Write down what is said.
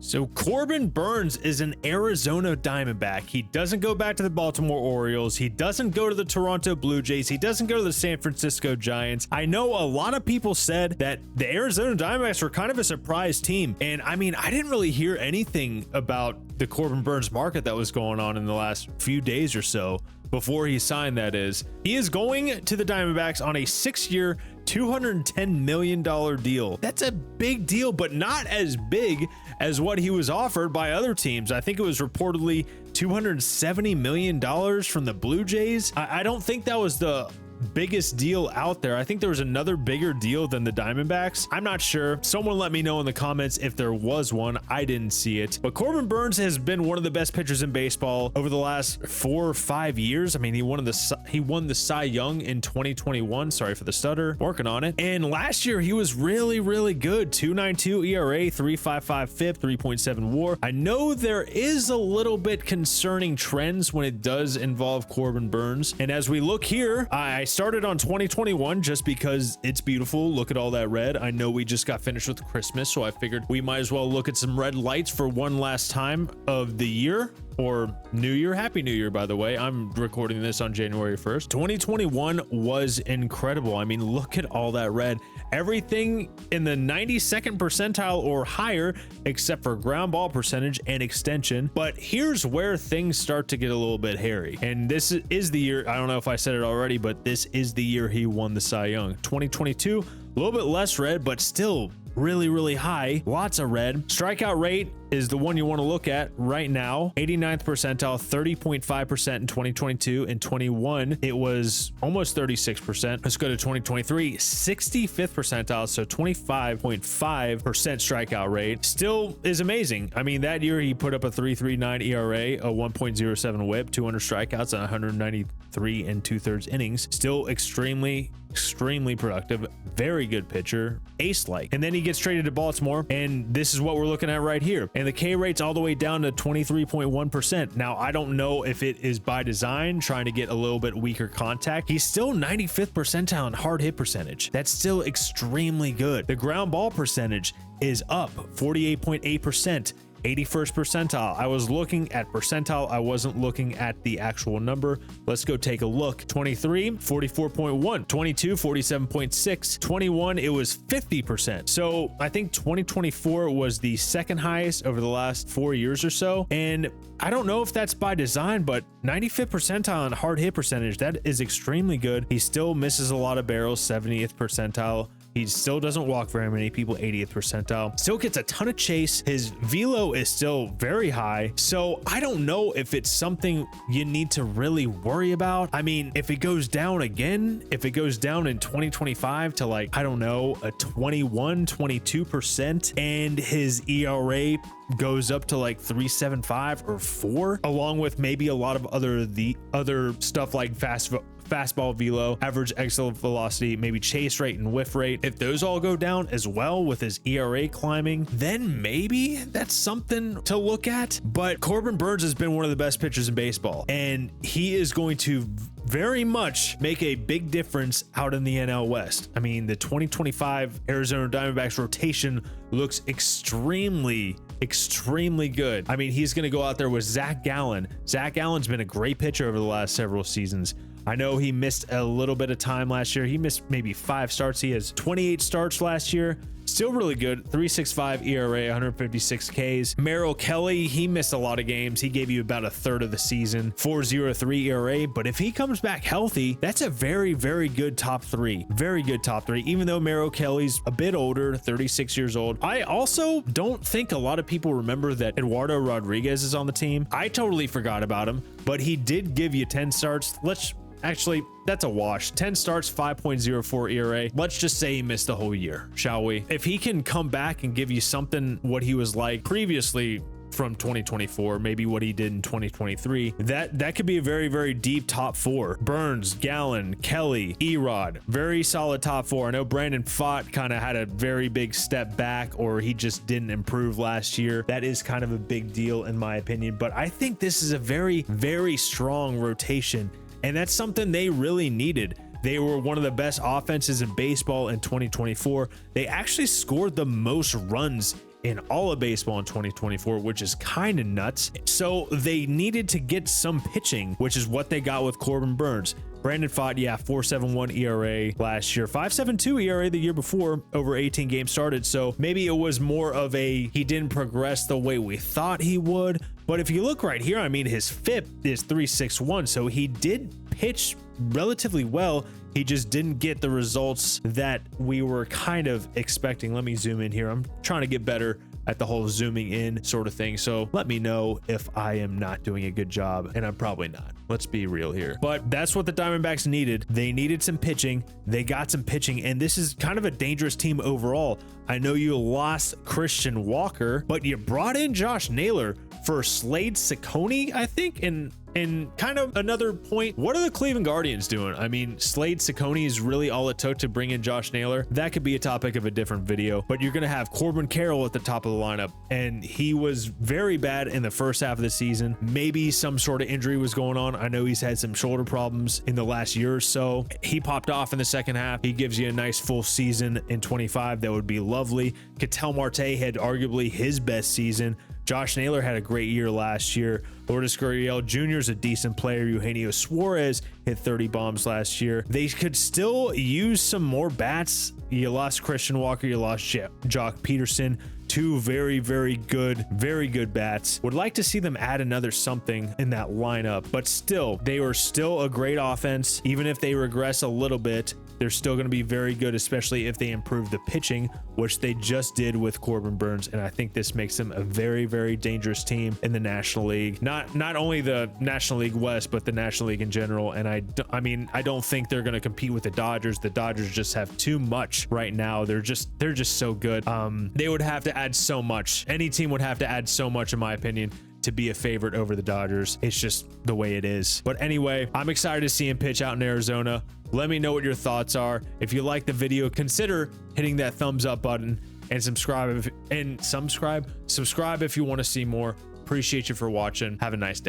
So Corbin Burnes is an Arizona Diamondback. He doesn't go back to the Baltimore Orioles. He doesn't go to the Toronto Blue Jays. He doesn't go to the San Francisco Giants. I know a lot of people said that the Arizona Diamondbacks were kind of a surprise team. And I mean, I didn't really hear anything about the Corbin Burnes market that was going on in the last few days or so before he signed, that is. He is going to the Diamondbacks on a 6-year, $210 million deal. That's a big deal, but not as big as what he was offered by other teams. I think it was reportedly $270 million from the Blue Jays. I don't think that was the biggest deal out there. I think there was another bigger deal than the Diamondbacks. I'm not sure. Someone let me know in the comments if there was one. I didn't see it. But Corbin Burnes has been one of the best pitchers in baseball over the last 4 or 5 years. I mean, he won the Cy Young in 2021. Sorry for the stutter. Working on it. And last year he was really, really good. 2.92 ERA, 3.55 FIP, 3.7 WAR. I know there is a little bit concerning trends when it does involve Corbin Burnes. And as we look here, I started on 2021 just because it's beautiful. Look at all that red. I know we just got finished with Christmas, so I figured we might as well look at some red lights for one last time of the year. Or New Year. Happy New Year, by the way. I'm recording this on January 1st. 2021 was incredible. I mean, look at all that red. Everything in the 92nd percentile or higher, except for ground ball percentage and extension. But here's where things start to get a little bit hairy. And this is the year, I don't know if I said it already, but this is the year he won the Cy Young. 2022, a little bit less red, but still really, really high. Lots of red. Strikeout rate is the one you want to look at right now. 89th percentile, 30.5% in 2022. In 21, it was almost 36%. Let's go to 2023, 65th percentile, so 25.5% strikeout rate. Still is amazing. I mean, that year he put up a 3.39 ERA, a 1.07 whip, 200 strikeouts, and 193 and 2/3 innings. Still extremely productive. Very good pitcher. Ace-like. And then he gets traded to Baltimore, and this is what we're looking at right here. And the K rate's all the way down to 23.1%. Now, I don't know if it is by design, trying to get a little bit weaker contact. He's still 95th percentile in hard hit percentage. That's still extremely good. The ground ball percentage is up 48.8%. 81st percentile. I was looking at percentile. I wasn't looking at the actual number. Let's go take a look. 23, 44.1, 22, 47.6, 21, it was 50%. So I think 2024 was the second highest over the last 4 years or so. And I don't know if that's by design, but 95th percentile on hard hit percentage, that is extremely good. He still misses a lot of barrels, 70th percentile. He still doesn't walk very many people, 80th percentile. Still gets a ton of chase. His velo is still very high. So I don't know if it's something you need to really worry about. I mean, if it goes down again, if it goes down in 2025 to like, I don't know, a 21, 22%, and his ERA goes up to like 3.75 or 4, along with maybe a lot of other stuff like fastball velo, average exit velocity, maybe chase rate and whiff rate. If those all go down as well with his ERA climbing, then maybe that's something to look at. But Corbin Burnes has been one of the best pitchers in baseball, and he is going to very much make a big difference out in the NL West. I mean, the 2025 Arizona Diamondbacks rotation looks extremely good. I mean, he's going to go out there with Zach Gallen. Zach Gallen's been a great pitcher over the last several seasons. I know he missed a little bit of time last year. He missed maybe 5 starts. He has 28 starts last year. Still really good. 3.65 ERA, 156 Ks. Merrill Kelly, he missed a lot of games. He gave you about a third of the season. 4.03 ERA. But if he comes back healthy, that's a very, very good top 3. Very good top 3. Even though Merrill Kelly's a bit older, 36 years old. I also don't think a lot of people remember that Eduardo Rodriguez is on the team. I totally forgot about him, but he did give you 10 starts. Actually, that's a wash. 10 starts, 5.04 ERA. Let's just say he missed the whole year, shall we? If he can come back and give you something what he was like previously from 2024, maybe what he did in 2023, that could be a very, very deep top 4. Burnes, Gallen, Kelly, Erod, very solid top 4. I know Brandon Pfaadt kind of had a very big step back, or he just didn't improve last year. That is kind of a big deal in my opinion, but I think this is a very, very strong rotation. And that's something they really needed. They were one of the best offenses in baseball in 2024. They actually scored the most runs in all of baseball in 2024, which is kind of nuts. So they needed to get some pitching, which is what they got with Corbin Burnes. Brandon Pfaadt, yeah, 4.71 ERA last year, 5.72 ERA the year before, over 18 games started. So maybe it was more of a, he didn't progress the way we thought he would. But if you look right here, I mean, his FIP is 3.61. So he did pitch relatively well. He just didn't get the results that we were kind of expecting. Let me zoom in here. I'm trying to get better at the whole zooming in sort of thing. So let me know if I am not doing a good job, and I'm probably not. Let's be real here. But that's what the Diamondbacks needed. They needed some pitching. They got some pitching, and this is kind of a dangerous team overall. I know you lost Christian Walker, but you brought in Josh Naylor for Slade Ciccone, I think, and kind of another point, what are the Cleveland Guardians doing? I mean, Slade Ciccone is really all it took to bring in Josh Naylor. That could be a topic of a different video, but you're going to have Corbin Carroll at the top of the lineup, and he was very bad in the first half of the season. Maybe some sort of injury was going on. I know he's had some shoulder problems in the last year or so. He popped off in the second half. He gives you a nice full season in 25. That would be lovely. Ketel Marte had arguably his best season. Josh Naylor had a great year last year. Lourdes Gurriel Jr. is a decent player. Eugenio Suarez hit 30 bombs last year. They could still use some more bats. You lost Christian Walker. You lost Jock Peterson. Two very good bats. Would like to see them add another something in that lineup, but still, they were still a great offense. Even if they regress a little bit, they're still going to be very good, especially if they improve the pitching, which they just did with Corbin Burnes. And I think this makes them a very dangerous team in the National League. Not only the National League West, but the National League in general. And I mean, I don't think they're going to compete with the Dodgers. The Dodgers just have too much right now. They're just so good. They would have to add so much. Any team would have to add so much, in my opinion, to be a favorite over the Dodgers. It's just the way it is. But anyway, I'm excited to see him pitch out in Arizona. Let me know what your thoughts are. If you like the video, consider hitting that thumbs up button and subscribe if you want to see more. Appreciate you for watching. Have a nice day.